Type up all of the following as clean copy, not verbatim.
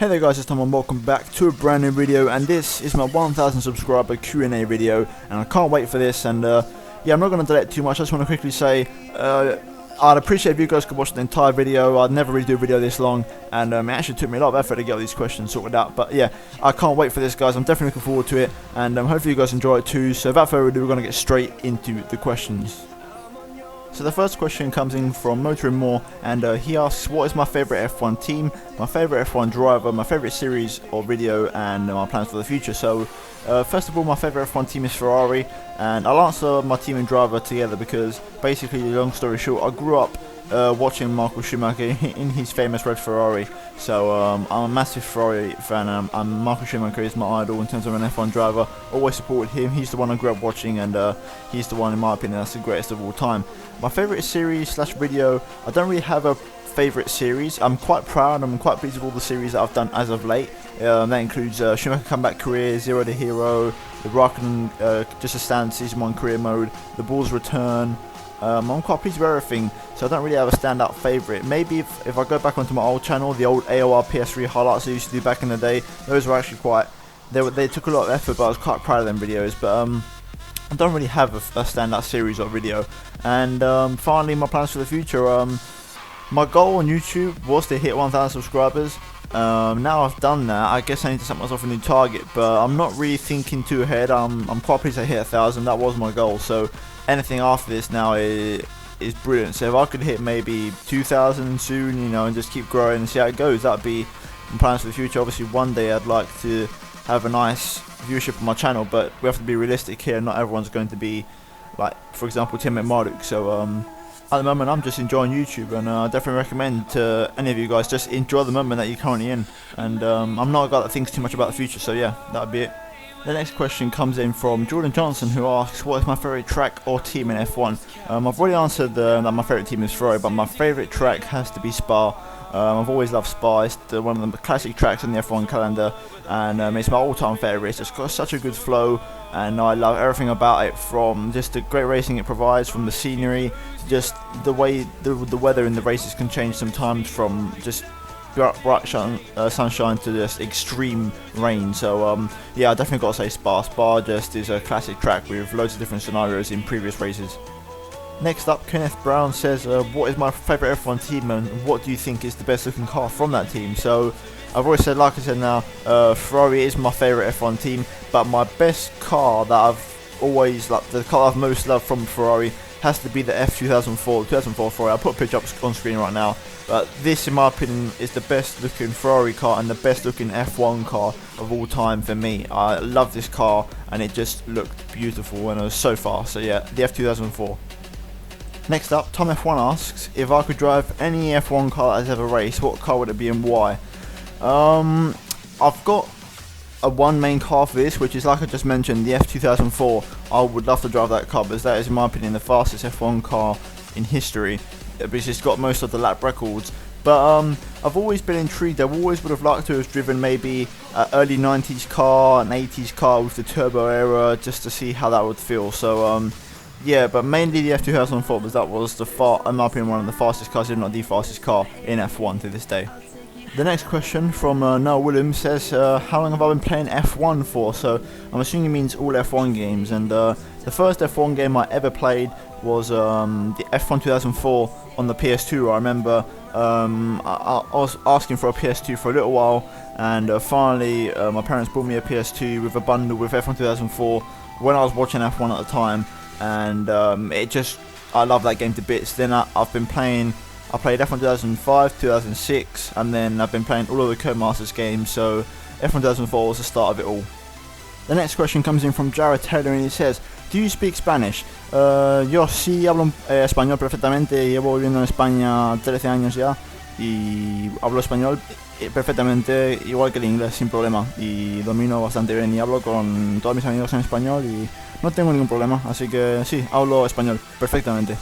Hey there guys, it's Tom and welcome back to a brand new video, and this is my 1000 subscriber Q&A video, and I can't wait for this. And yeah, I'm not going to delay it too much. I just want to quickly say I'd appreciate if you guys could watch the entire video. I'd never really do a video this long, and it actually took me a lot of effort to get all these questions sorted out. But yeah, I can't wait for this, guys. I'm definitely looking forward to it, and hopefully you guys enjoy it too. So without further ado, we're going to get straight into the questions. So the first question comes in from Motoring More, and he asks, what is my favourite F1 team, my favourite F1 driver, my favourite series or video, and my plans for the future. So first of all, my favourite F1 team is Ferrari, and I'll answer my team and driver together because basically, long story short, I grew up watching Michael Schumacher in his famous red Ferrari. So I'm a massive Ferrari fan, and Michael Schumacher is my idol in terms of an F1 driver. Always supported him. He's the one I grew up watching, and he's the one, in my opinion, that's the greatest of all time. My favourite series slash video, I don't really have a favourite series. I'm quite proud, I'm quite pleased with all the series that I've done as of late. That includes Schumacher Comeback Career, Zero to Hero, the Raikkonen Just a Stand Season 1 Career Mode, the Bulls Return. I'm quite pleased with everything, so I don't really have a standout favourite. Maybe if I go back onto my old channel, the old AOR PS3 highlights I used to do back in the day, those were actually quite, they took a lot of effort, but I was quite proud of them videos. But I don't really have a standout series or video. And finally, my plans for the future. My goal on YouTube was to hit 1000 subscribers. Now I've done that, I guess I need to set myself a new target, but I'm not really thinking too ahead. I'm quite pleased I hit 1000, that was my goal. So anything after this now is brilliant. So if I could hit maybe 2000 soon, you know, and just keep growing and see how it goes, that'd be my plans for the future. Obviously one day I'd like to have a nice viewership on my channel, but we have to be realistic here. Not everyone's going to be like, for example, Tim McMarduk. So at the moment I'm just enjoying YouTube, and I definitely recommend to any of you guys, just enjoy the moment that you're currently in. And I'm not a guy that thinks too much about the future, so yeah, that'd be it. The next question comes in from Jordan Johnson, who asks, what is my favourite track or team in F1? I've already answered that my favourite team is Ferrari, but my favourite track has to be Spa. I've always loved Spa. It's one of the classic tracks on the F1 calendar, and it's my all-time favourite. It's just got such a good flow, and I love everything about it, from just the great racing it provides, from the scenery, to just the way the weather in the races can change sometimes, from just bright sunshine to just extreme rain. So yeah, I definitely got to say Spa. Spa just is a classic track with loads of different scenarios in previous races. Next up, Kenneth Brown says, what is my favourite F1 team, and what do you think is the best looking car from that team? So I've always said, like I said now, Ferrari is my favourite F1 team, but my best car that I've always, like the car I've most loved from Ferrari, has to be the F2004 Ferrari. I'll put a picture up on screen right now. But this, in my opinion, is the best looking Ferrari car and the best looking F1 car of all time for me. I love this car, and it just looked beautiful and it was so fast. So yeah, the F2004. Next up, Tom F1 asks, if I could drive any F1 car that has ever raced, what car would it be and why? I've got one main car for this, which is, like I just mentioned, the F2004. I would love to drive that car, because that is, in my opinion, the fastest F1 car in history, because it's got most of the lap records. But I've always been intrigued. I always would have liked to have driven maybe an early 90s car, an 80s car with the turbo era, just to see how that would feel. So yeah, but mainly the F2004, because that was in my opinion, one of the fastest cars, if not the fastest car in F1 to this day. The next question from Noah Williams says, how long have I been playing F1 for? So I'm assuming he means all F1 games, and the first F1 game I ever played was the F1 2004 on the PS2. I remember I was asking for a PS2 for a little while, and finally my parents bought me a PS2 with a bundle with F1 2004 when I was watching F1 at the time, and I love that game to bits. Then I played F1 2005, 2006, and then I've been playing all of the Codemasters games, so F1 2004 was the start of it all. The next question comes in from Jared Taylor, and he says, do you speak Spanish? Yo sí hablo español perfectamente, llevo viviendo en España 13 años ya, y hablo español perfectamente, igual que el inglés, sin problema, y domino bastante bien, y hablo con todos mis amigos en español, y no tengo ningún problema, así que sí, hablo español perfectamente.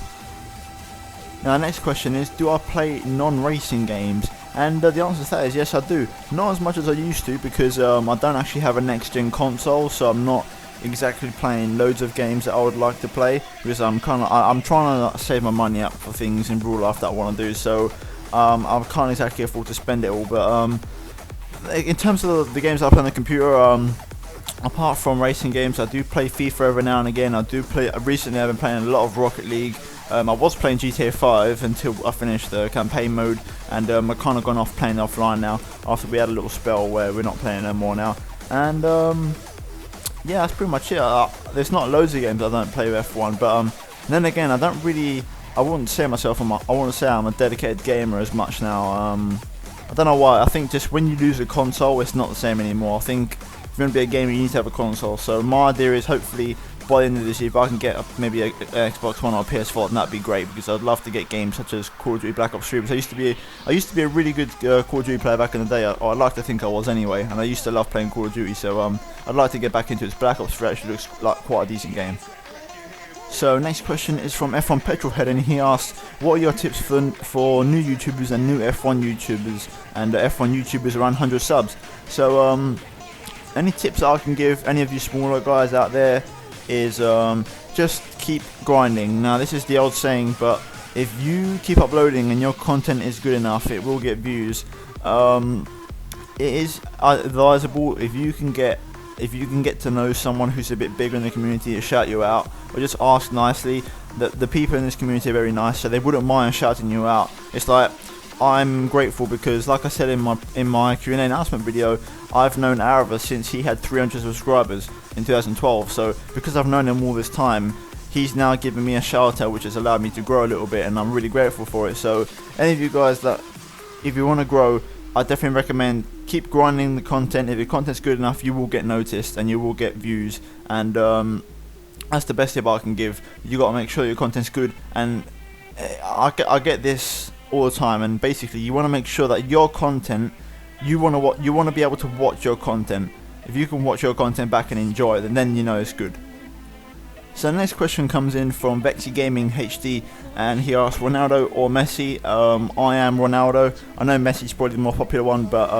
Now the next question is, do I play non-racing games? And the answer to that is yes, I do. Not as much as I used to, because I don't actually have a next-gen console, so I'm not exactly playing loads of games that I would like to play, because I'm trying to save my money up for things in real life that I want to do. So I can't exactly afford to spend it all, but in terms of the games I play on the computer, apart from racing games, I do play FIFA every now and again. I do play. Recently, I've been playing a lot of Rocket League. I was playing GTA 5 until I finished the campaign mode, and I've kind of gone off playing offline now after we had a little spell where we're not playing no more now. And yeah, that's pretty much it. There's not loads of games I don't play with F1, but then again, I wouldn't say myself. I wouldn't say I'm a dedicated gamer as much now. I don't know why. I think just when you lose a console, it's not the same anymore. I think if you're going to be a gamer, you need to have a console. So my idea is hopefully by the end of this year, if I can get maybe a Xbox One or a PS4, then that'd be great, because I'd love to get games such as Call of Duty Black Ops 3. Because I used to be a really good Call of Duty player back in the day. I'd like to think I was anyway, and I used to love playing Call of Duty. So I'd like to get back into it. Black Ops 3 actually looks like quite a decent game. So next question is from F1 Petrolhead, and he asked, what are your tips for new YouTubers and new F1 YouTubers and F1 YouTubers around 100 subs? So any tips I can give any of you smaller guys out there is just keep grinding. Now this is the old saying, but if you keep uploading and your content is good enough, it will get views. It is advisable if you can get to know someone who's a bit bigger in the community to shout you out, or just ask nicely. The people in this community are very nice, so they wouldn't mind shouting you out. It's like, I'm grateful because, like I said in my Q&A announcement video, I've known Arava since he had 300 subscribers in 2012. So because I've known him all this time, he's now given me a shout out, which has allowed me to grow a little bit, and I'm really grateful for it. So any of you guys that, if you want to grow, I definitely recommend keep grinding the content. If your content's good enough, you will get noticed and you will get views, and that's the best tip I can give. You got to make sure your content's good, and I get this all the time, and basically you want to make sure that your content, you want to be able to watch your content. If you can watch your content back and enjoy it, then you know it's good. So the next question comes in from Vexy Gaming HD, and he asks, Ronaldo or Messi? I am Ronaldo. I know Messi's probably the more popular one, but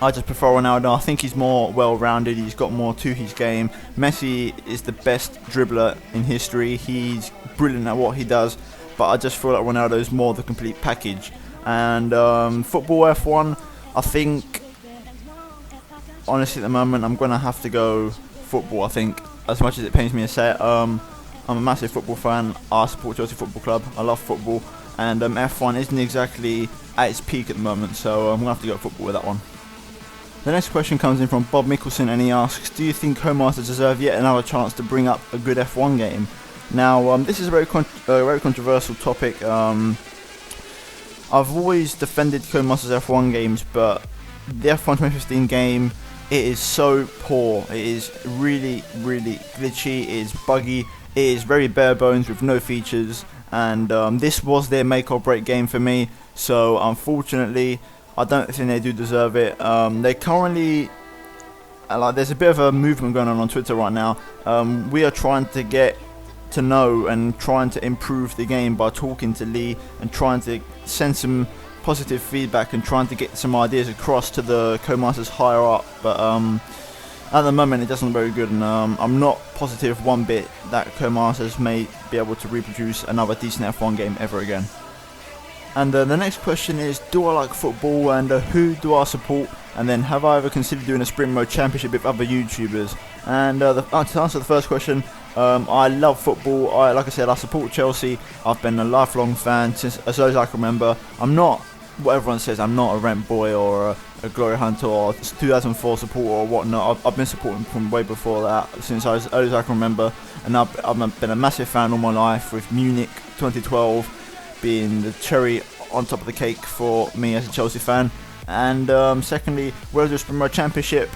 I just prefer Ronaldo. I think he's more well-rounded. He's got more to his game. Messi is the best dribbler in history. He's brilliant at what he does, but I just feel like Ronaldo is more the complete package. And football F1, I think, honestly at the moment, I'm going to have to go football, I think. As much as it pains me to say it, I'm a massive football fan. I support Chelsea Football Club. I love football, and F1 isn't exactly at its peak at the moment, so I'm going to have to go football with that one. The next question comes in from Bob Mickelson, and he asks, do you think Codemasters deserve yet another chance to bring up a good F1 game? Now, this is a very controversial topic. I've always defended Codemasters F1 games, but the F1 2015 game, it is so poor. It is really, really glitchy. It is buggy. It is very bare bones with no features. And this was their make or break game for me. So unfortunately, I don't think they do deserve it. They currently, there's a bit of a movement going on Twitter right now. We are trying to get to know and trying to improve the game by talking to Lee and trying to send some positive feedback and trying to get some ideas across to the Codemasters higher up, but at the moment it doesn't look very good, and I'm not positive one bit that Codemasters may be able to reproduce another decent F1 game ever again. And the next question is, do I like football, and who do I support, and then have I ever considered doing a sprint mode championship with other YouTubers? And to answer the first question, I love football. Like I said, I support Chelsea. I've been a lifelong fan since as long as I can remember. I'm not what everyone says. I'm not a rent boy or a glory hunter or 2004 supporter or whatnot. I've been supporting from way before that, since as early as I can remember. And I've been a massive fan all my life, with Munich 2012 being the cherry on top of the cake for me as a Chelsea fan. And secondly, where's the Sprint Mode Championship?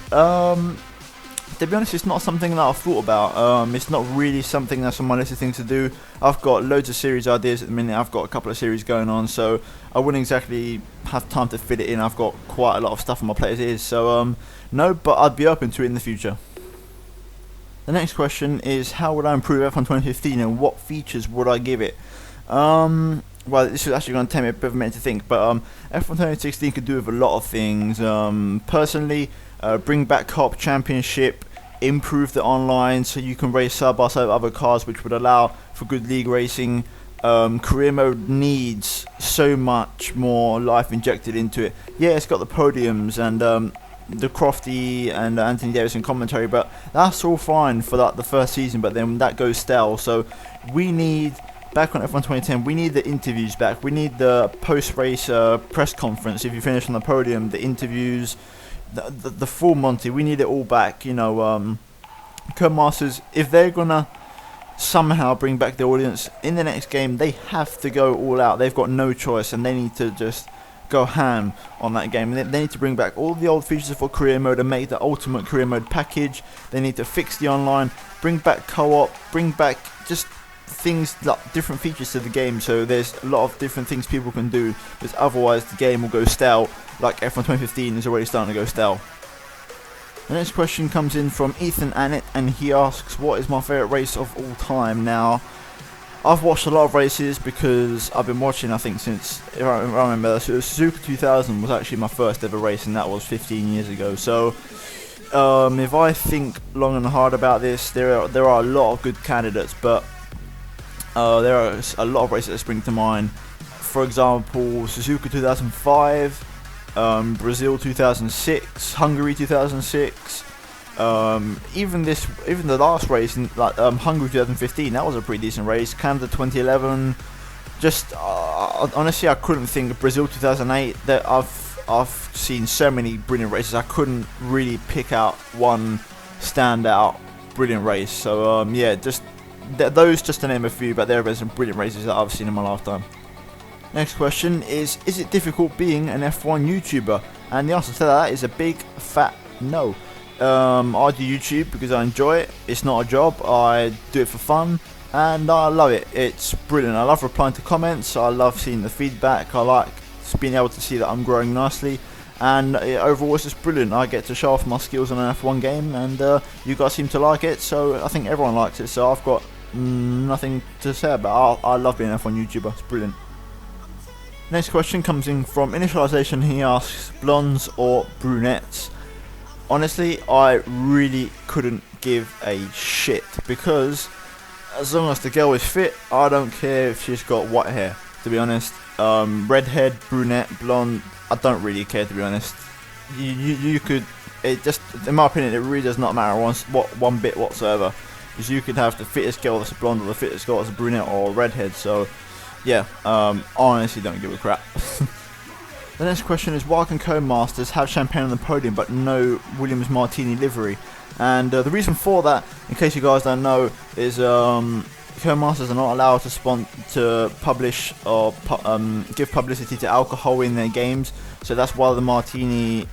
To be honest, it's not something that I've thought about. It's not really something that's on my list of things to do. I've got loads of series ideas at the minute. I've got a couple of series going on, so I wouldn't exactly have time to fit it in. I've got quite a lot of stuff on my plate as it is, so no, but I'd be open to it in the future. The next question is, how would I improve F1 2015 and what features would I give it? Well, this is actually going to take me a bit of a minute to think, but F1 2016 could do with a lot of things. Personally, bring back Co-op Championship, improve the online so you can race side by side with other cars, which would allow for good league racing. career mode needs so much more life injected into it. Yeah, it's got the podiums and the Crofty and Anthony Davis in commentary, but that's all fine for like the first season, but then that goes stale. So we need, back on F1 2010, we need the interviews back. We need the post-race press conference if you finish on the podium, the interviews, the full Monty. We need it all back. You know, Codemasters, if they're gonna somehow bring back the audience in the next game, they have to go all out. They've got no choice, and they need to just go ham on that game. They need to bring back all the old features for career mode and make the ultimate career mode package. They need to fix the online, bring back co-op, bring back just things like different features to the game, so there's a lot of different things people can do, because otherwise the game will go stale, like F1 2015 is already starting to go stale. The next question comes in from Ethan Annett, and he asks, what is my favourite race of all time? Now, I've watched a lot of races because I've been watching, I think, since, if I remember, Suzuka 2000 was actually my first ever race, and that was 15 years ago. So if I think long and hard about this, there are a lot of good candidates, but there are a lot of races that spring to mind. For example, Suzuka 2005, Brazil 2006, Hungary 2006, even the last race, like Hungary 2015, that was a pretty decent race. Canada 2011, just honestly, I couldn't think of Brazil 2008. That I've seen so many brilliant races, I couldn't really pick out one standout brilliant race. So yeah, just those, just to name a few, but there have been some brilliant races that I've seen in my lifetime. Next question is it difficult being an F1 YouTuber? And the answer to that is a big fat no. I do YouTube because I enjoy it. It's not a job. I do it for fun, and I love it. It's brilliant. I love replying to comments. I love seeing the feedback. I like being able to see that I'm growing nicely, and overall it's just brilliant. I get to show off my skills on an F1 game, and you guys seem to like it, so I think everyone likes it. So I've got nothing to say about it. I love being an F1 YouTuber. It's brilliant. Next question comes in from Initialization. He asks, blondes or brunettes? Honestly, I really couldn't give a shit, because as long as the girl is fit, I don't care if she's got white hair, to be honest. Redhead, brunette, blonde, I don't really care, to be honest. You could, it just, in my opinion, it really does not matter one bit whatsoever, because you could have the fittest girl that's a blonde or the fittest girl that's a brunette or a redhead. So yeah, I honestly don't give a crap. The next question is, why can Codemasters have champagne on the podium but no Williams Martini livery? And the reason for that, in case you guys don't know, is Codemasters are not allowed to publish or give publicity to alcohol in their games, so that's why the Martini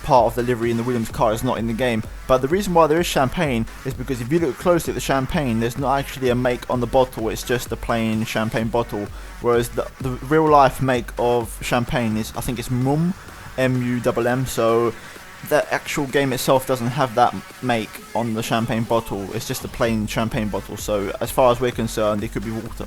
part of the livery in the Williams car is not in the game. But the reason why there is champagne is because if you look closely at the champagne, there's not actually a make on the bottle, it's just a plain champagne bottle, whereas the real life make of champagne is, I think it's Mumm, M-U-M-M, so the actual game itself doesn't have that make on the champagne bottle, it's just a plain champagne bottle. So as far as we're concerned, it could be water.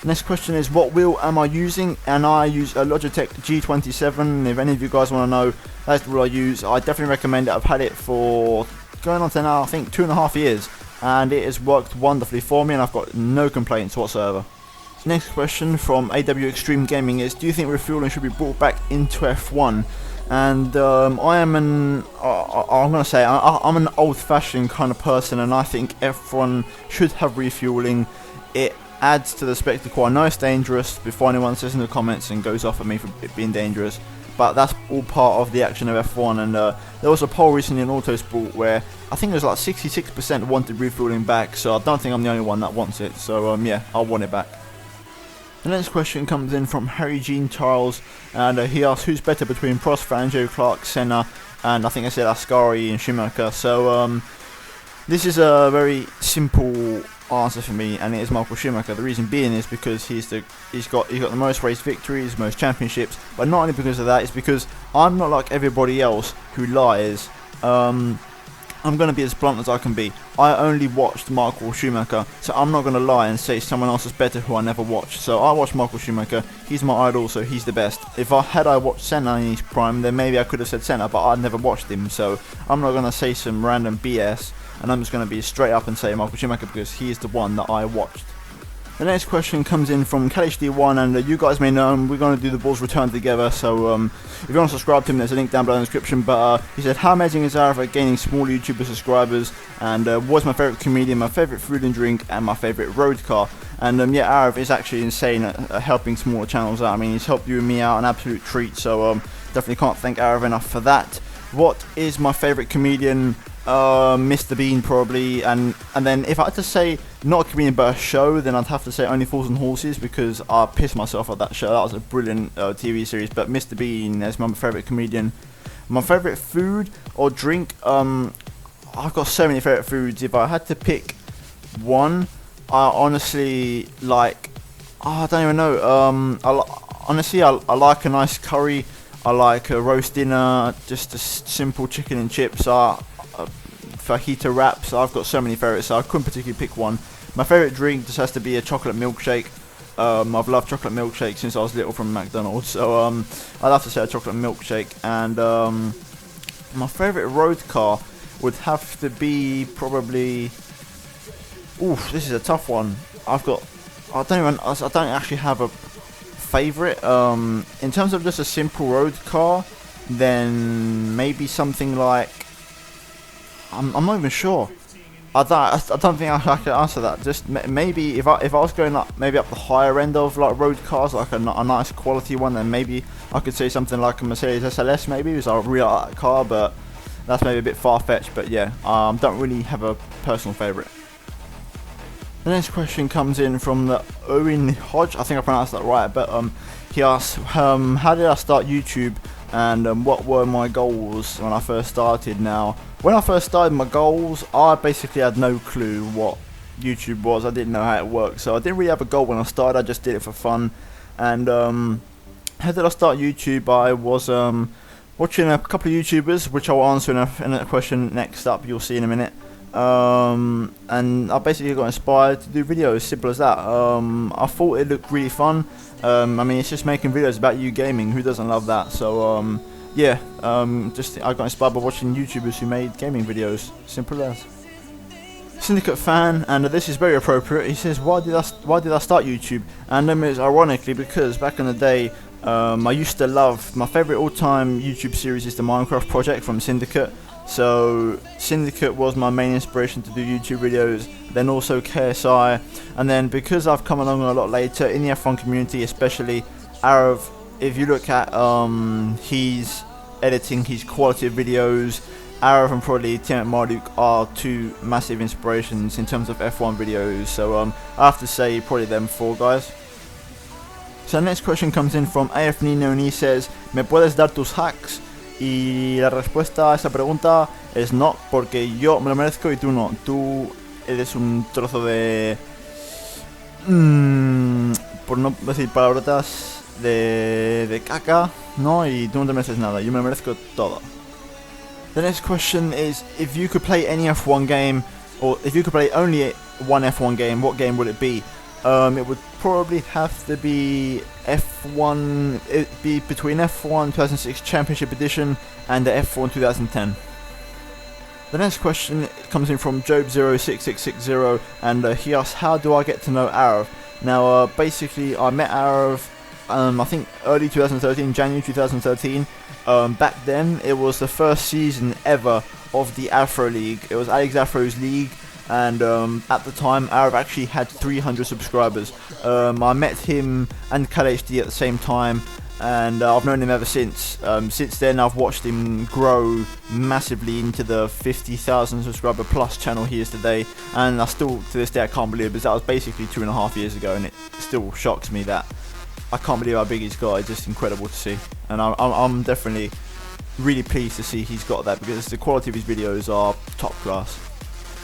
Next question is, what wheel am I using? And I use a Logitech G27. If any of you guys want to know, that's the wheel I use. I definitely recommend it. I've had it for going on to now, I think, 2.5 years, and it has worked wonderfully for me, and I've got no complaints whatsoever. Next question from AW Extreme Gaming is, do you think refueling should be brought back into F1? And I'm an old-fashioned kind of person, and I think F1 should have refueling. It adds to the spectacle. I know it's dangerous before anyone says in the comments and goes off at me for it being dangerous, but that's all part of the action of F1. And there was a poll recently in Autosport where I think it was like 66% wanted refueling back, so I don't think I'm the only one that wants it. So yeah, I want it back. The next question comes in from Harry Jean Charles, and he asks, who's better between Prost, Fangio, Clark, Senna, and I think I said Ascari and Schumacher. So this is a very simple answer for me, and it is Michael Schumacher. The reason being is because he's got the most race victories, most championships, but not only because of that, it's because I'm not like everybody else who lies. I'm going to be as blunt as I can be. I only watched Michael Schumacher, so I'm not going to lie and say someone else is better who I never watched. So I watched Michael Schumacher, he's my idol, so he's the best. If I watched Senna in his prime, then maybe I could have said Senna, but I never watched him, so I'm not going to say some random BS, and I'm just going to be straight up and say Michael Schumacher because he is the one that I watched. The The next question comes in from CalHD1, and you guys may know him. We're going to do the Bulls return together, so if you want to subscribe to him, there's a link down below in the description. But he said, how amazing is Arif at gaining small YouTuber subscribers, and what's my favourite comedian, my favourite food and drink, and my favourite road car. And yeah, Arif is actually insane at helping smaller channels out. I mean, he's helped you and me out, an absolute treat, so definitely can't thank Arif enough for that. What is my favourite comedian? Mr. Bean probably, and then if I had to say not a comedian but a show, then I'd have to say Only Fools and Horses, because I pissed myself at that show. That was a brilliant TV series. But Mr. Bean is my favourite comedian. My favourite food or drink, I've got so many favourite foods. If I had to pick one, I honestly like, I don't even know, honestly I like a nice curry. I like a roast dinner, just a simple chicken and chips. Fajita wraps. I've got so many favourites, so I couldn't particularly pick one. My favourite drink just has to be a chocolate milkshake. I've loved chocolate milkshake since I was little from McDonald's, so I'd have to say a chocolate milkshake. And my favourite road car would have to be probably, oof, this is a tough one. I don't actually have a favourite. In terms of just a simple road car, then maybe something like, I'm not even sure. I don't think I can answer that. Just maybe if I was going up maybe up the higher end of like road cars, like a nice quality one, then maybe I could say something like a Mercedes SLS maybe, because I really like that car, but that's maybe a bit far-fetched. But yeah, don't really have a personal favourite. The next question comes in from the Owen Hodge. I think I pronounced that right, but he asks, how did I start YouTube, and what were my goals when I first started? Now, when I first started, my goals, I basically had no clue what YouTube was. I didn't know how it worked, so I didn't really have a goal when I started. I just did it for fun. And how did I start YouTube? I was watching a couple of YouTubers, which I'll answer in a question next up. You'll see in a minute. And I basically got inspired to do videos, simple as that. I thought it looked really fun. I mean, it's just making videos about you gaming. Who doesn't love that? So yeah, I got inspired by watching YouTubers who made gaming videos. Simple as. Syndicate fan, and this is very appropriate. He says, why did I start YouTube? And it's ironically because back in the day, I used to love, my favourite all-time YouTube series is the Minecraft Project from Syndicate. So Syndicate was my main inspiration to do YouTube videos, then also KSI, and then because I've come along a lot later in the F1 community, especially Arav, if you look at his editing, his quality of videos, Arav and probably Tim Marduk are two massive inspirations in terms of F1 videos, so I have to say probably them four guys. So the next question comes in from AF Nino, and he says, ¿Me puedes dar tus hacks? Y la respuesta a esa pregunta es no, porque yo me lo merezco y tú no. Tú eres un trozo de... por no decir palabrotas, de caca, ¿no? Y tú no te mereces nada. Yo me lo merezco todo. The next question is, if you could play any F1 game, or if you could play only one F1 game, what game would it be? It would probably have to be F1, it'd be between F1 2006 Championship Edition and the F1 2010. The next question comes in from Job06660, and he asks, how do I get to know Arav? Now basically I met Arav I think early 2013, January 2013. Back then it was the first season ever of the Afro League. It was Alex Afro's league. And at the time, Arav actually had 300 subscribers. I met him and CalHD at the same time, and I've known him ever since. Since then, I've watched him grow massively into the 50,000 subscriber plus channel he is today. And I still, to this day, I can't believe it, because that was basically 2.5 years ago, and it still shocks me that I can't believe how big he's got. It's just incredible to see, and I'm definitely really pleased to see he's got that, because the quality of his videos are top class.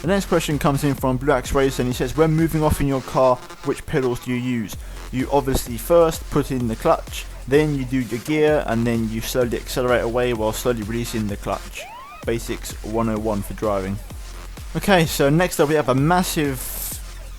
The next question comes in from Blue Axe Racer, and he says, when moving off in your car, which pedals do you use? You obviously first put in the clutch, then you do your gear, and then you slowly accelerate away while slowly releasing the clutch. Basics 101 for driving. Okay, so next up we have a massive,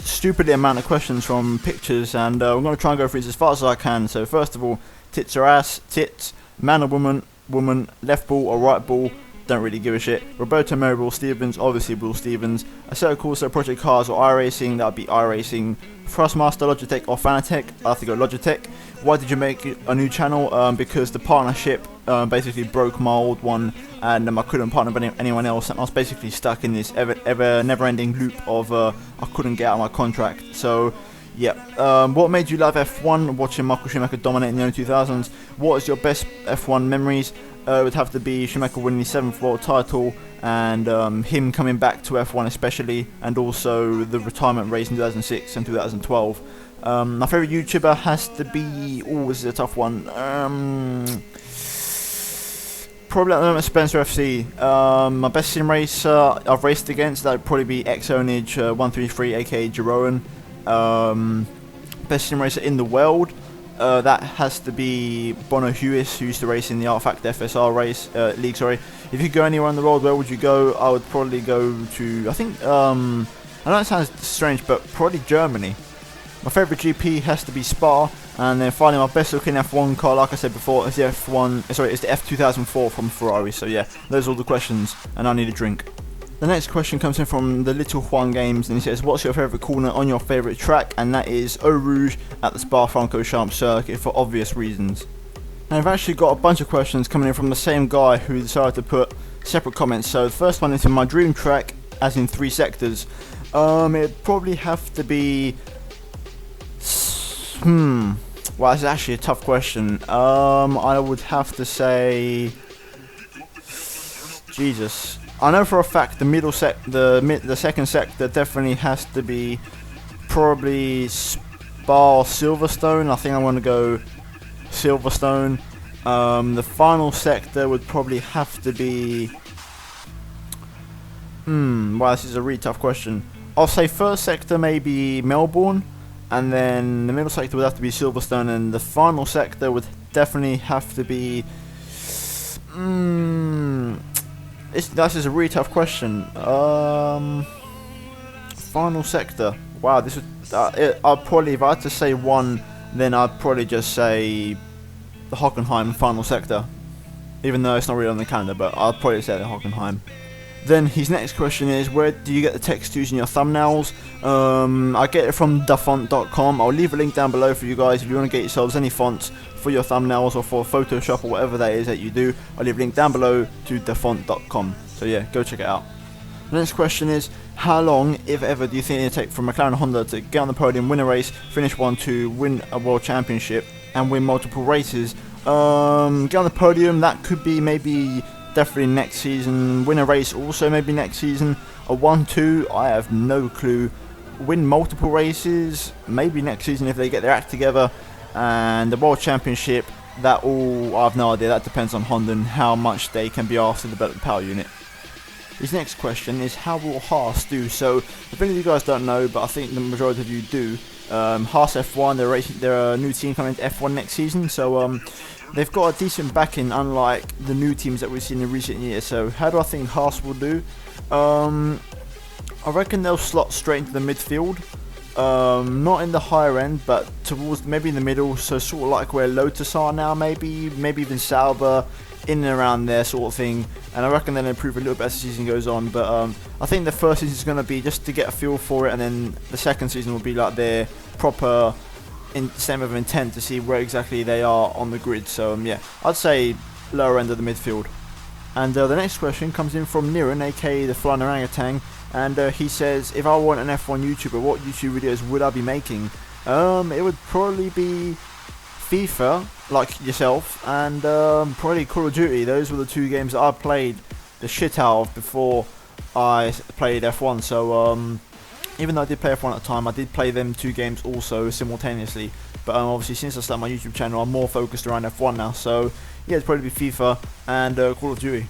stupidly amount of questions from pictures, and I'm going to try and go through this as fast as I can. So first of all, tits or ass, tits, man or woman, woman, left ball or right ball, don't really give a shit. Roberto Mero, Will Stevens, obviously Will Stevens. Assetto Corsa, Project Cars or iRacing, that would be iRacing. Thrustmaster, Logitech or Fanatec, I have to go Logitech. Why did you make a new channel? Because the partnership basically broke my old one, and I couldn't partner with anyone else, and I was basically stuck in this ever never-ending loop of I couldn't get out of my contract. So yeah, what made you love F1? Watching Michael Schumacher dominate in the early 2000s. What is your best F1 memories? It would have to be Schumacher winning his 7th world title, and him coming back to F1 especially, and also the retirement race in 2006 and 2012. My favourite YouTuber has to be... oh, this is a tough one. Probably at the moment Spencer FC. My best sim racer I've raced against, that would probably be Xonage 133 aka Jeroen. Best sim racer in the world, that has to be Bono Hewis, who used to race in the Artifact FSR race league. Sorry, if you could go anywhere in the world, where would you go? I would probably go to, I think, I know it sounds strange, but probably Germany. My favourite GP has to be Spa, and then finally my best looking F1 car, like I said before, is the it's the F2004 from Ferrari. So yeah, those are all the questions, and I need a drink. The next question comes in from the Little Juan Games, and he says, what's your favourite corner on your favourite track? And that is Eau Rouge at the Spa-Francorchamps circuit, for obvious reasons. And I've actually got a bunch of questions coming in from the same guy who decided to put separate comments. So the first one is in my dream track, as in 3 sectors. It'd probably have to be... well, it's actually a tough question. I would have to say... Jesus. I know for a fact the the second sector definitely has to be probably Spa Silverstone. I think I want to go Silverstone. The final sector would probably have to be... wow, this is a really tough question. I'll say first sector maybe Melbourne, and then the middle sector would have to be Silverstone, and the final sector would definitely have to be... This is a really tough question. Final sector. Wow, this would... I'd probably, if I had to say one, then I'd probably just say the Hockenheim final sector. Even though it's not really on the calendar, but I'd probably say the Hockenheim. Then his next question is, where do you get the text to use in your thumbnails? I get it from dafont.com. I'll leave a link down below for you guys if you want to get yourselves any fonts for your thumbnails or for Photoshop or whatever that is that you do. I'll leave a link down below to dafont.com. So yeah, go check it out. The next question is, how long, if ever, do you think it'll take for McLaren Honda to get on the podium, win a race, finish 1-2, win a world championship, and win multiple races? Get on the podium, that could be maybe... definitely next season. Win a race also maybe next season. A 1-2, I have no clue. Win multiple races maybe next season if they get their act together. And the World Championship, that all, I have no idea. That depends on Honda and how much they can be asked to develop the power unit. His next question is, how will Haas do? So if any of you guys don't know, but I think the majority of you do, Haas F1, they're a new team coming to F1 next season. So they've got a decent backing, unlike the new teams that we've seen in recent years. So how do I think Haas will do? I reckon they'll slot straight into the midfield. Not in the higher end, but towards maybe in the middle. So sort of like where Lotus are now, maybe even Sauber, in and around there sort of thing. And I reckon they'll improve a little bit as the season goes on. But I think the first season is going to be just to get a feel for it, and then the second season will be like their proper statement of intent to see where exactly they are on the grid. So yeah, I'd say lower end of the midfield. And the next question comes in from Niran, aka the Flying Orangutan, and he says, if I want an F1 YouTuber, what YouTube videos would I be making? It would probably be FIFA, like yourself, and probably Call of Duty. Those were the two games that I played the shit out of before I played F1. So even though I did play F1 at the time, I did play them two games also simultaneously. But obviously since I started my YouTube channel, I'm more focused around F1 now. So yeah, it'd probably be FIFA and Call of Duty.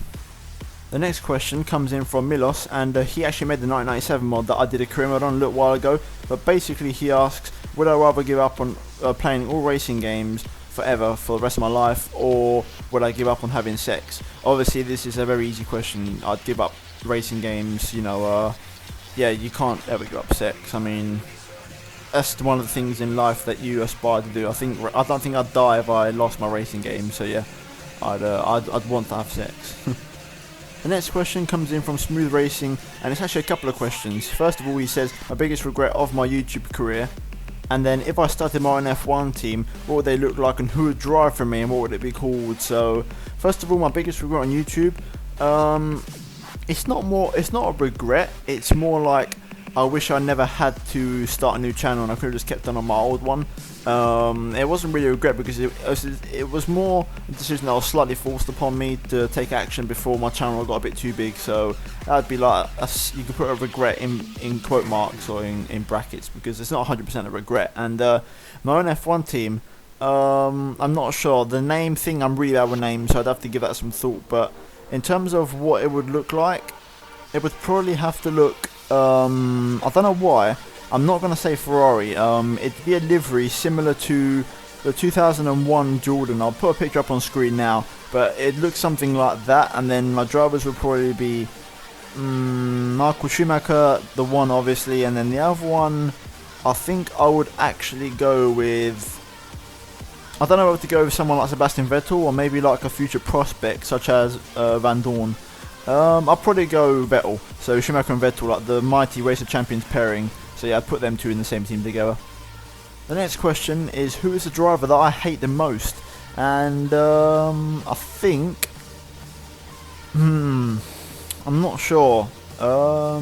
The next question comes in from Milos, and he actually made the 1997 mod that I did a career mode on a little while ago. But basically he asks, would I rather give up on playing all racing games forever for the rest of my life, or would I give up on having sex? Obviously this is a very easy question. I'd give up racing games, you know. Yeah, you can't ever give up sex. I mean, that's one of the things in life that you aspire to do. I don't think I'd die if I lost my racing game. So yeah, I'd want to have sex. The next question comes in from Smooth Racing, and it's actually a couple of questions. First of all, he says, my biggest regret of my YouTube career, and then if I started my own F1 team, what would they look like and who would drive for me and what would it be called? So, first of all, my biggest regret on YouTube, it's not a regret, it's more like I wish I never had to start a new channel and I could have just kept on my old one. It wasn't really a regret because it was more a decision that was slightly forced upon me to take action before my channel got a bit too big. So that'd be like you could put a regret in quote marks or in brackets because it's not 100% a regret. And my own F1 team, I'm not sure. The name thing, I'm really bad with names, so I'd have to give that some thought. But in terms of what it would look like, it would probably have to look, I don't know why, I'm not going to say Ferrari, it'd be a livery similar to the 2001 Jordan. I'll put a picture up on screen now, but it looks something like that, and then my drivers would probably be Michael Schumacher, the one obviously, and then the other one, I think I would actually go with, I don't know whether to go with someone like Sebastian Vettel or maybe like a future prospect such as Van Dorn. I'll probably go Vettel, so Schumacher and Vettel, like the mighty Race of Champions pairing. So yeah, I'd put them two in the same team together. The next question is, who is the driver that I hate the most? And I think, I'm not sure. I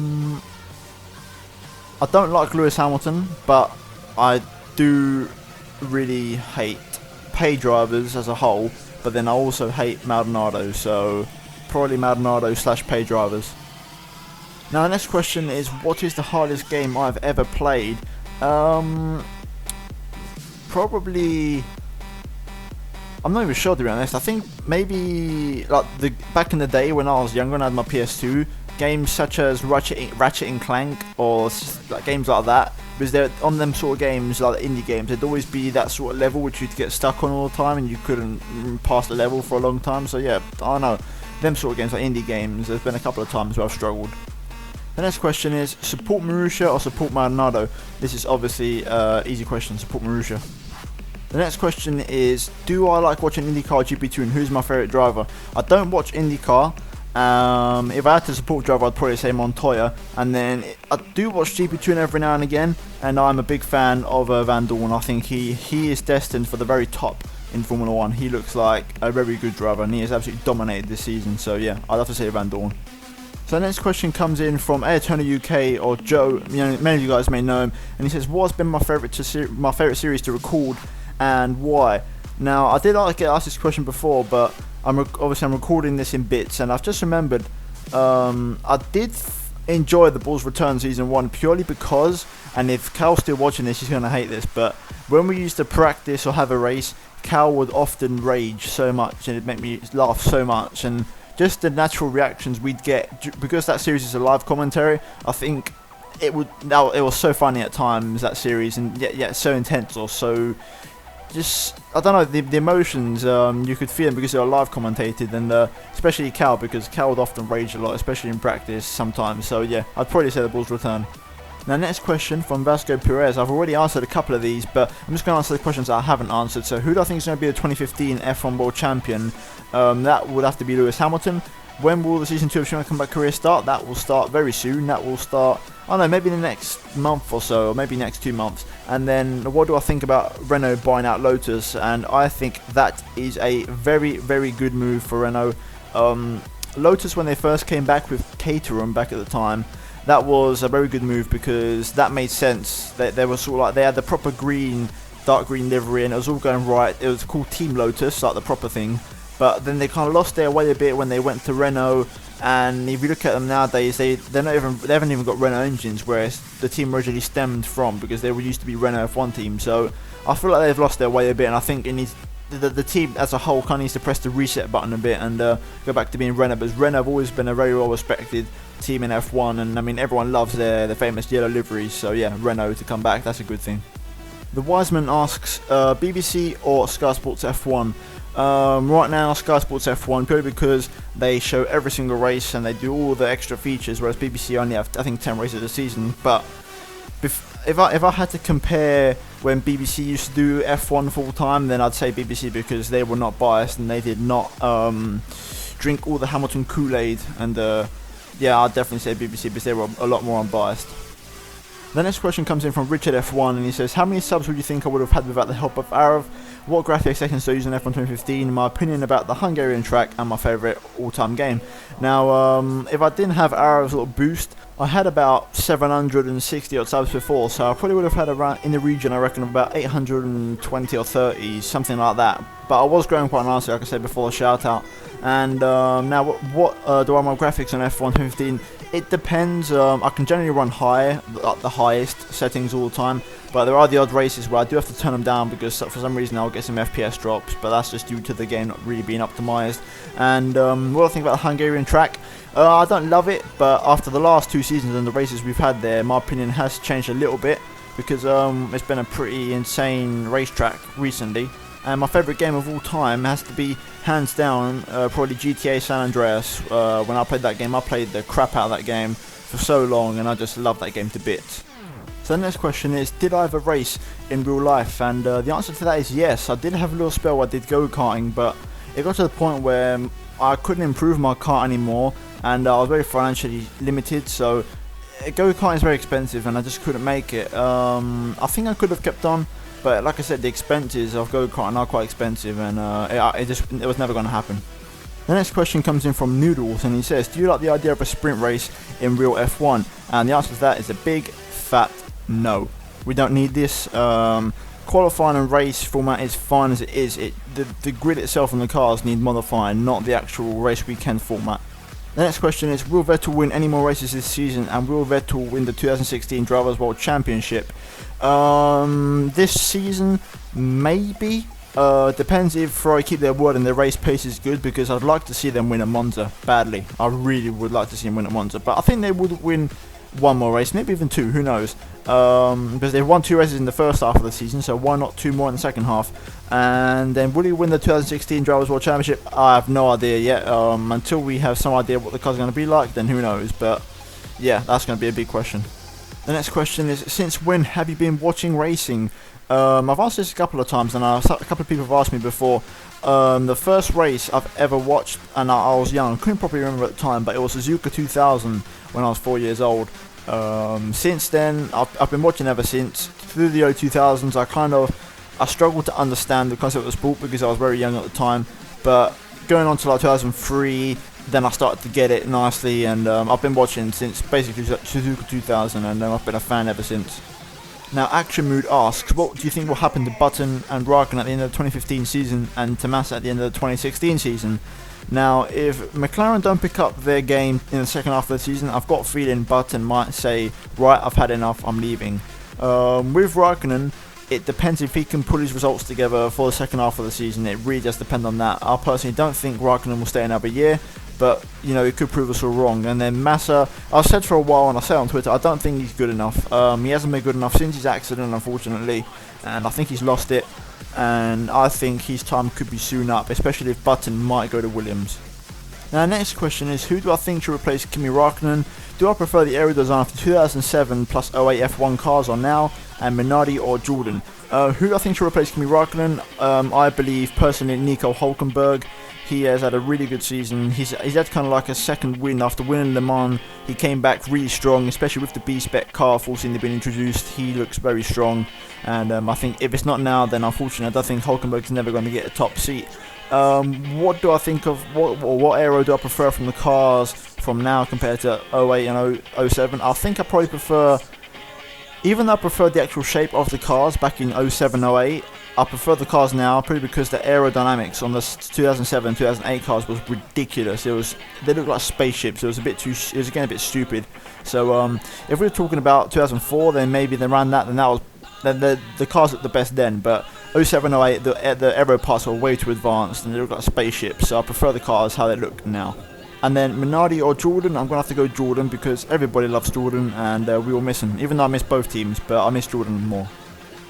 don't like Lewis Hamilton, but I do really hate pay drivers as a whole. But then I also hate Maldonado, so probably Maldonado / pay drivers. Now the next question is, what is the hardest game I've ever played? Probably, I'm not even sure to be honest. I think maybe like back in the day when I was younger and I had my PS2, games such as Ratchet and Clank or like games like that, because they're on them sort of games, like indie games, there'd always be that sort of level which you'd get stuck on all the time and you couldn't pass the level for a long time. So yeah, I don't know, them sort of games, like indie games, there's been a couple of times where I've struggled. The next question is, support Marussia or support Maldonado? This is obviously easy question, support Marussia. The next question is, do I like watching IndyCar GP2 and who's my favourite driver? I don't watch IndyCar. If I had to support driver, I'd probably say Montoya. And then I do watch GP2 every now and again, and I'm a big fan of Van Dorn. I think he is destined for the very top in Formula 1. He looks like a very good driver and he has absolutely dominated this season. So yeah, I'd have to say Van Dorn. So the next question comes in from Ayrton UK, or Joe. Many of you guys may know him, and he says, "What's been my favourite series to record, and why?" Now I did get asked this question before, but I'm recording this in bits, and I've just remembered I did enjoy the Bulls Return Season 1 purely because, and if Cal's still watching this, he's gonna hate this, but when we used to practice or have a race, Cal would often rage so much, and it'd make me laugh so much, and just the natural reactions we'd get, because that series is a live commentary, I think it was so funny at times, that series, and yet so intense, or so just, I don't know, the emotions, you could feel them because they were live commentated, and especially Cal, because Cal would often rage a lot, especially in practice sometimes. So yeah, I'd probably say the Bulls Return. Now next question from Vasco Perez. I've already answered a couple of these, but I'm just going to answer the questions that I haven't answered. So who do I think is going to be the 2015 F1 World Champion? That would have to be Lewis Hamilton. When will the Season 2 of Schumacher Comeback career start? That will start very soon. That will start, I don't know, maybe in the next month or so, or maybe next 2 months. And then what do I think about Renault buying out Lotus? And I think that is a very, very good move for Renault. Lotus, when they first came back with Caterham back at the time, that was a very good move because that made sense. They were sort of like, they had the proper green, dark green livery, and it was all going right. It was called Team Lotus, like the proper thing. But then they kind of lost their way a bit when they went to Renault. And if you look at them nowadays, they haven't even got Renault engines, whereas the team originally stemmed from, because they were used to be Renault F1 team. So I feel like they've lost their way a bit, and I think it needs, the team as a whole kind of needs to press the reset button a bit and go back to being Renault. Because Renault have always been a very well respected team in F1, and I mean everyone loves their famous yellow liveries. So yeah, Renault to come back, that's a good thing. The Wiseman asks, BBC or Sky Sports F1? Right now, Sky Sports F1, purely because they show every single race and they do all the extra features, whereas BBC only have, I think, 10 races a season. But if I had to compare when BBC used to do F1 full time, then I'd say BBC, because they were not biased and they did not just drink all the Hamilton Kool-Aid, and yeah, I'd definitely say BBC because they were a lot more unbiased. The next question comes in from Richard F1, and he says, how many subs would you think I would have had without the help of Arav? What graphics settings do I use in F1 2015? My opinion about the Hungarian track, and my favourite all-time game. Now, if I didn't have Arav's little boost, I had about 760 odd subs before, so I probably would have had around in the region, I reckon, of about 820 or 30, something like that. But I was growing quite nicely, like I said before the shout out. And now, what do I want my graphics on F1 2015? It depends. I can generally run high, like the highest settings all the time, but there are the odd races where I do have to turn them down because for some reason I'll get some FPS drops, but that's just due to the game not really being optimized. And what I think about the Hungarian track, I don't love it, but after the last 2 seasons and the races we've had there, my opinion has changed a little bit because it's been a pretty insane racetrack recently. And my favourite game of all time has to be, hands down, probably GTA San Andreas. When I played that game, I played the crap out of that game for so long, and I just love that game to bits. So the next question is, did I ever race in real life? And the answer to that is yes. I did have a little spell where I did go-karting, but it got to the point where I couldn't improve my car anymore, and I was very financially limited, so go-karting is very expensive, and I just couldn't make it. I think I could have kept on, but like I said, the expenses of go-karting are quite expensive, and it was never going to happen. The next question comes in from Noodles, and he says, do you like the idea of a sprint race in real F1? And the answer to that is a big, fat no. We don't need this. Qualifying and race format is fine as it is. The grid itself and the cars need modifying, not the actual race weekend format. The next question is, will Vettel win any more races this season, and will Vettel win the 2016 Drivers' World Championship? This season, maybe. Depends if Ferrari keep their word and their race pace is good, because I'd like to see them win at Monza badly. I really would like to see them win at Monza, but I think they would win one more race, maybe even 2, who knows, because they've won 2 races in the first half of the season, so why not 2 more in the second half? And then will he win the 2016 Drivers' World Championship? I have no idea yet. Until we have some idea what the car's going to be like, then who knows, but yeah, that's going to be a big question. The next question is, since when have you been watching racing? I've asked this a couple of times, and a couple of people have asked me before. The first race I've ever watched, and I was young, I couldn't probably remember at the time, but it was Suzuka 2000 when I was 4 years old. Since then, I've been watching ever since. Through the early 2000s, I struggled to understand the concept of the sport because I was very young at the time, but going on to like 2003, then I started to get it nicely, and I've been watching since basically Suzuka 2000, and I've been a fan ever since. Now, Action Mood asks, what do you think will happen to Button and Raikkonen at the end of the 2015 season and to Massa at the end of the 2016 season? Now, if McLaren don't pick up their game in the second half of the season, I've got a feeling Button might say, right, I've had enough, I'm leaving. With Raikkonen, it depends if he can pull his results together for the second half of the season. It really does depend on that. I personally don't think Raikkonen will stay another year, but you know, it could prove us all wrong. And then Massa, I've said for a while, and I say on Twitter, I don't think he's good enough. He hasn't been good enough since his accident, unfortunately, and I think he's lost it. And I think his time could be soon up, especially if Button might go to Williams. Now, the next question is, who do I think should replace Kimi Raikkonen? Do I prefer the aero design of the 2007 plus 08 F1 cars on now, and Minardi or Jordan? Who do I think should replace Kimi Raikkonen? I believe personally Nico Hülkenberg. He has had a really good season. He's had kind of like a second win after winning Le Mans. He came back really strong, especially with the B-Spec car forcing been introduced. He looks very strong, and I think if it's not now, then unfortunately I don't think Hülkenberg's never going to get a top seat. What do I think of, what aero do I prefer from the cars from now compared to 08 and 07? I think I probably prefer, even though I prefer the actual shape of the cars back in 07, 08, I prefer the cars now, probably because the aerodynamics on the 2007, 2008 cars was ridiculous. They looked like spaceships. It was again a bit stupid. So if we were talking about 2004, then maybe they ran that, then the cars looked the best then. But 07, 08, the aero parts were way too advanced, and they looked like spaceships. So I prefer the cars how they look now. And then Minardi or Jordan, I'm going to have to go Jordan because everybody loves Jordan, and we will miss him. Even though I miss both teams, but I miss Jordan more.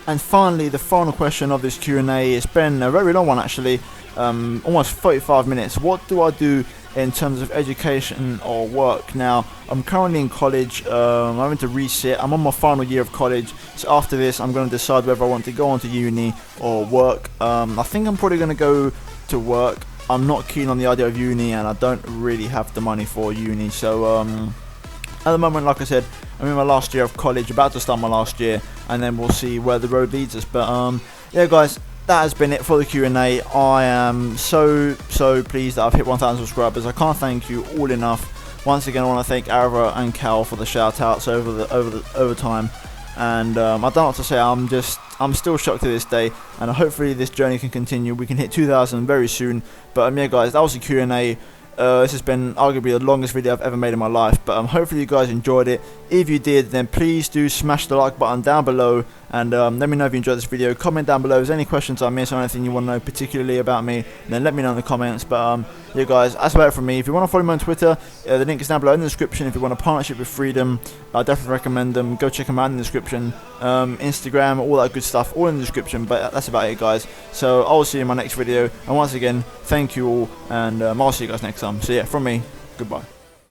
And finally, the final question of this Q&A, it's been a very long one actually, almost 35 minutes. What do I do in terms of education or work? Now, I'm currently in college, I'm having to resit, I'm on my final year of college, so after this I'm going to decide whether I want to go on to uni or work. I think I'm probably going to go to work. I'm not keen on the idea of uni, and I don't really have the money for uni. So at the moment, like I said, I'm in my last year of college, about to start my last year, and then we'll see where the road leads us. But yeah, guys, that has been it for the Q&A. I am so pleased that I've hit 1,000 subscribers. I can't thank you all enough. Once again, I want to thank Ara and Cal for the shout outs over time. And I don't know what to say. I'm still shocked to this day, and hopefully this journey can continue. We can hit 2,000 very soon. But yeah, guys, that was the Q&A. This has been arguably the longest video I've ever made in my life, but hopefully you guys enjoyed it. If you did, then please do smash the like button down below, and let me know if you enjoyed this video. Comment down below if there's any questions I missed or anything you want to know particularly about me, then let me know in the comments. But yeah, guys, that's about it from me. If you want to follow me on Twitter, the link is down below in the description. If you want a partnership with Freedom, I definitely recommend them. Go check them out in the description. Instagram, all that good stuff, all in the description. But that's about it, guys. So I will see you in my next video, and once again, thank you all, and I'll see you guys next time. So yeah, from me, goodbye.